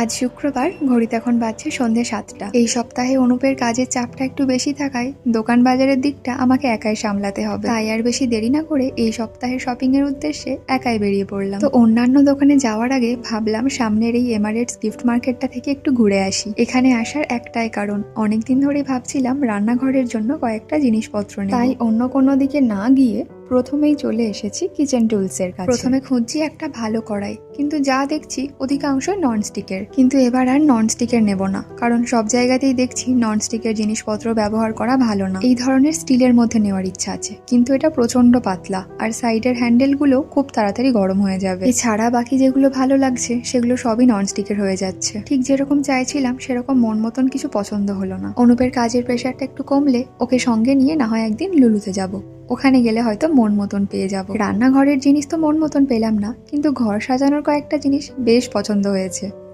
আজ শুক্রবার, ঘড়িতে এখন বাজছে সন্ধে 7টা। এই সপ্তাহে অনুপের কাজের চাপটা একটু বেশি থাকায় দোকান বাজারের দিকটা আমাকে একাই সামলাতে হবে। তাই আর বেশি দেরি না করে এই সপ্তাহে শপিং এর উদ্দেশ্যে একাই বেরিয়ে পড়লাম। তো অন্যান্য দোকানে যাওয়ার আগে ভাবলাম সামনের এই এমারেটস গিফট মার্কেটটা থেকে একটু ঘুরে আসি। এখানে আসার একটাই কারণ, অনেকদিন ধরেই ভাবছিলাম রান্নাঘরের জন্য কয়েকটা জিনিসপত্র নেব। তাই অন্য কোনো দিকে না গিয়ে প্রথমেই চলে এসেছি কিচেন টুলস এর কাছে। প্রথমে খুঁজছি একটা ভালো কড়াই, কিন্তু যা দেখছি অধিকাংশ ননস্টিকের। কিন্তু এবার আর ননস্টিকের নেব না, কারণ সব জায়গাতেই দেখছি ননস্টিকের জিনিসপত্র ব্যবহার করা ভালো না। এই ধরনের স্টিলের মধ্যে নেওয়ার ইচ্ছা আছে, কিন্তু এটা প্রচন্ড পাতলা আর সাইডের হ্যান্ডেল গুলো খুব তাড়াতাড়ি গরম হয়ে যাবে। এছাড়া বাকি যেগুলো ভালো লাগছে সেগুলো সবই ননস্টিকের হয়ে যাচ্ছে। ঠিক যেরকম চাইছিলাম সেরকম মন মতন কিছু পছন্দ হলো না। অনুপের কাজের প্রেশারটা একটু কমলে ওকে সঙ্গে নিয়ে না হয় একদিন লুলুতে যাব। ওখানে গেলে হয়তো মন মতন পেয়ে যাব। রান্নাঘরের জিনিস তো মন মতন পেলাম না, কিন্তু ঘর সাজানোর কয়েকটা জিনিস বেশ পছন্দ হয়েছে।